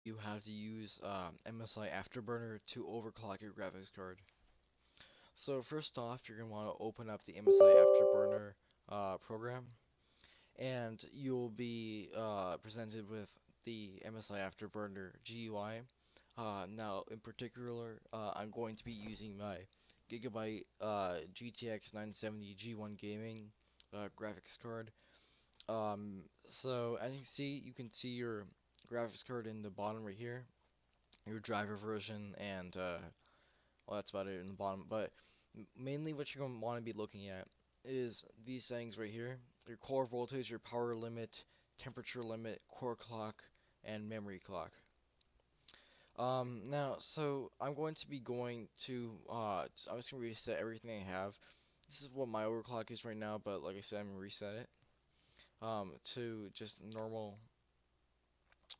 you have to use MSI Afterburner to overclock your graphics card. So first off, you're going to want to open up the MSI Afterburner program, and you'll be presented with the MSI Afterburner GUI. Now, in particular, I'm going to be using my Gigabyte GTX 970 G1 Gaming graphics card. So as you can see your graphics card in the bottom right here, your driver version, and well, that's about it in the bottom. But mainly what you're going to want to be looking at is these settings right here: your core voltage, your power limit, temperature limit, core clock, and memory clock. Now, so I'm going to be going to I'm just gonna reset everything I have. This is what my overclock is right now, but like I said, I'm gonna reset it to just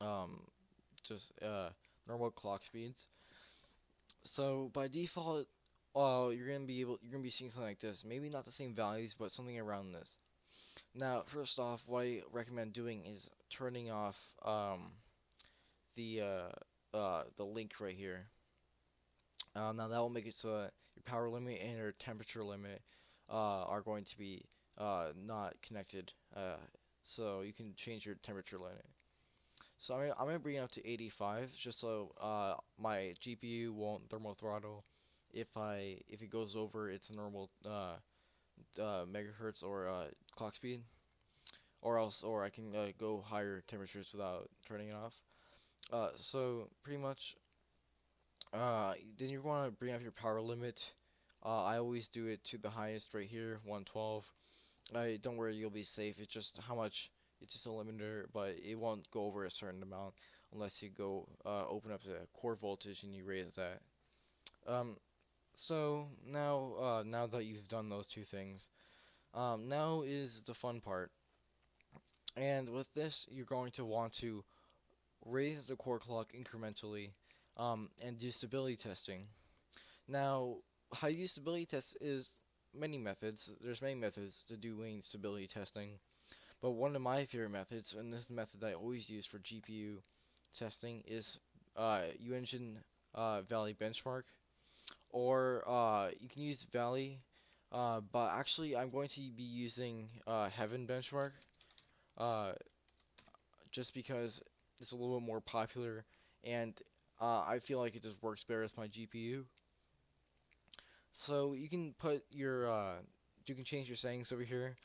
um just normal clock speeds. So by default, you're gonna be seeing something like this. Maybe not the same values, but something around this. Now, first off, what I recommend doing is turning off the the link right here. Now that will make it so that your power limit and your temperature limit are going to be not connected. So you can change your temperature limit. So I'm gonna bring it up to 85 just so my GPU won't thermal throttle if it goes over its normal megahertz or clock speed, or I can go higher temperatures without turning it off. So pretty much, then you want to bring up your power limit. I always do it to the highest right here, 112. Don't worry, you'll be safe. It's just how much. It's just a limiter, but it won't go over a certain amount unless you go open up the core voltage and you raise that. Um, so now that you've done those two things, now is the fun part. And with this, you're going to want to raise the core clock incrementally, and do stability testing. Now, how you do stability tests is many methods. There's many methods to doing stability testing, but one of my favorite methods, and this is the method that I always use for GPU testing, is UEngine Valley Benchmark, or you can use Valley, but actually I'm going to be using Heaven Benchmark, uh, just because it's a little bit more popular, and I feel like it just works better with my GPU. So you can change your settings over here.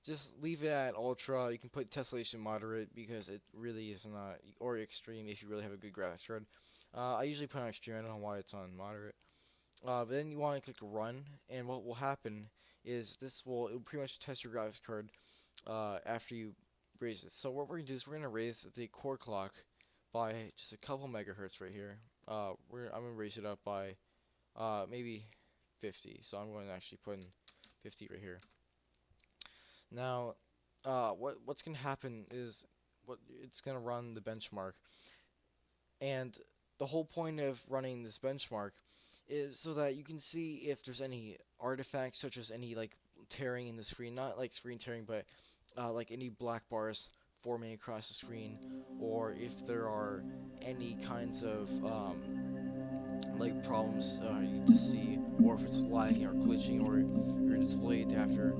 Just leave it at ultra. You can put tessellation moderate because it really is not, or extreme if you really have a good graphics card. I usually put on extreme. I don't know why it's on moderate. But then you want to click run, and what will happen is it will pretty much test your graphics card after you raise it. So what we're gonna do is we're gonna raise the core clock by just a couple megahertz right here. I'm gonna raise it up by maybe 50. So I'm going to actually put in 50 right here. Now, what's gonna happen is it's gonna run the benchmark, and the whole point of running this benchmark is so that you can see if there's any artifacts such as any like tearing in the screen, not like screen tearing, but like any black bars forming across the screen, or if there are any kinds of like problems you just see, or if it's lagging or glitching, or your display adapter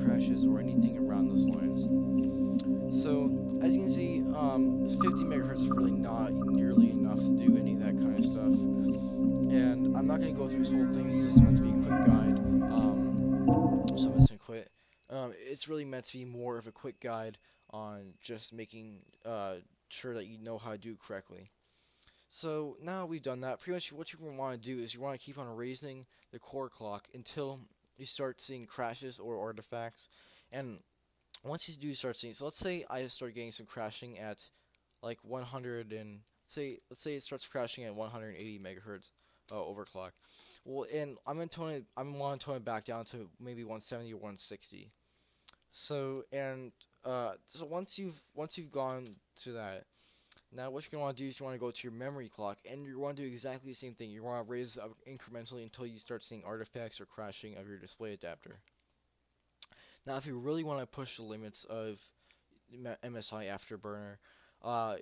crashes, or anything around those lines. So as you can see, 50 megahertz is really not nearly enough to do any of that kind of stuff. And I'm not going to go through this whole thing. It's just meant to be a quick guide. So I'm just going to quit. It's really meant to be more of a quick guide on just making sure that you know how to do it correctly. So now we've done that, pretty much what you want to do is you want to keep on raising the core clock until you start seeing crashes or artifacts. And once you do start seeing, so let's say I start getting some crashing at like 100 and let's say it starts crashing at 180 megahertz overclock. Well, and I'm going to tone it back down to maybe 170 or 160. So once you've gone to that, now what you're going to want to do is you want to go to your memory clock, and you want to do exactly the same thing. You want to raise it up incrementally until you start seeing artifacts or crashing of your display adapter. Now if you really want to push the limits of MSI Afterburner, uh,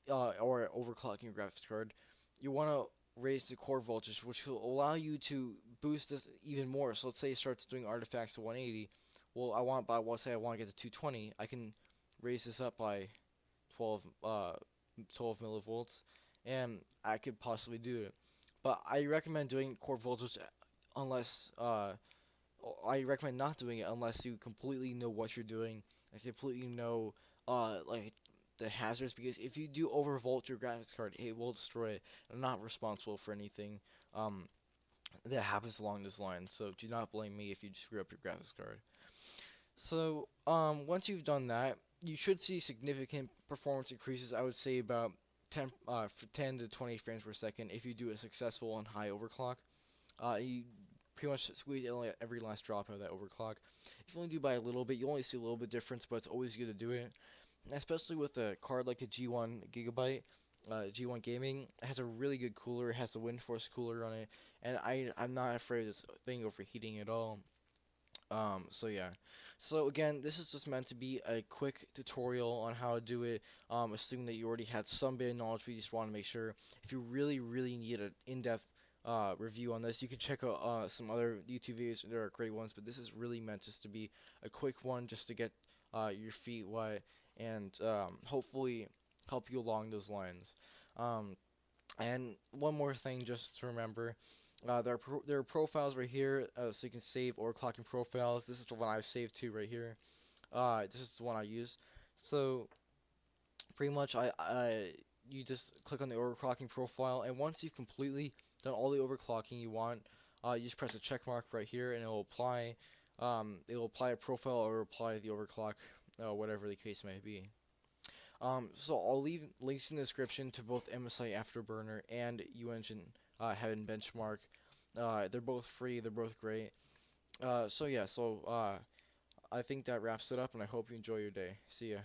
or overclocking your graphics card, you want to raise the core voltage, which will allow you to boost this even more. So let's say it starts doing artifacts to 180. Well, let's say I want to get to 220. I can raise this up by 12, 12 millivolts, and I could possibly do it. But I recommend doing core voltage unless I recommend not doing it unless you completely know what you're doing and completely know like the hazards, because if you do overvolt your graphics card, it will destroy it. I'm not responsible for anything um that happens along this line, so do not blame me if you screw up your graphics card. So once you've done that, you should see significant performance increases. I would say about 10 to 20 frames per second if you do a successful and high overclock. You pretty much squeeze every last drop out of that overclock. If you only do by a little bit, you only see a little bit difference, but it's always good to do it. Especially with a card like the G1 Gigabyte, G1 Gaming. It has a really good cooler. It has the Wind Force cooler on it, and I'm not afraid of this thing overheating at all. So yeah. So again, this is just meant to be a quick tutorial on how to do it. Assuming that you already had some bit of knowledge, we just want to make sure. If you really need an in-depth review on this, you can check out some other YouTube videos. There are great ones, but this is really meant just to be a quick one, just to get your feet wet and hopefully help you along those lines. Um, and one more thing, just to remember. There are profiles right here, so you can save overclocking profiles. This is the one I've saved to right here. This is the one I use. So pretty much, you just click on the overclocking profile, and once you've completely done all the overclocking you want, you just press the check mark right here, and it will apply. It will apply a profile or apply the overclock, whatever the case may be. So I'll leave links in the description to both MSI Afterburner and UEngine Heaven Benchmark. They're both free. They're both great. So yeah. I think that wraps it up, and I hope you enjoy your day. See ya.